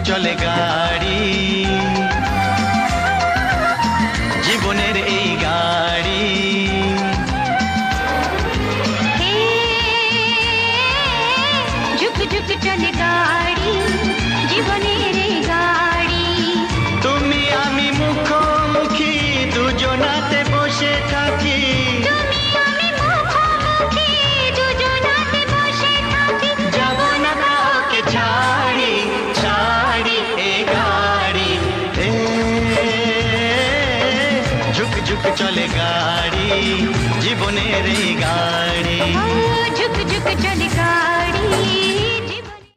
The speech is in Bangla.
চলে গাড়ি, জীবনের এই গাড়ি। ঝুক ঝুক চলে গাড়ি, জীবনের এই গাড়ি। তুমি আমি মুখোমুখি দুজনাতে বসে থাকি, তুমি আমি মুখোমুখি দুজনাতে বসে থাকি। যাব না কাউকে ছাড়ি, ছাড়ি এই গাড়ি। ঝুক ঝুক চলে গাড়ি, জীবনের এই গাড়ি।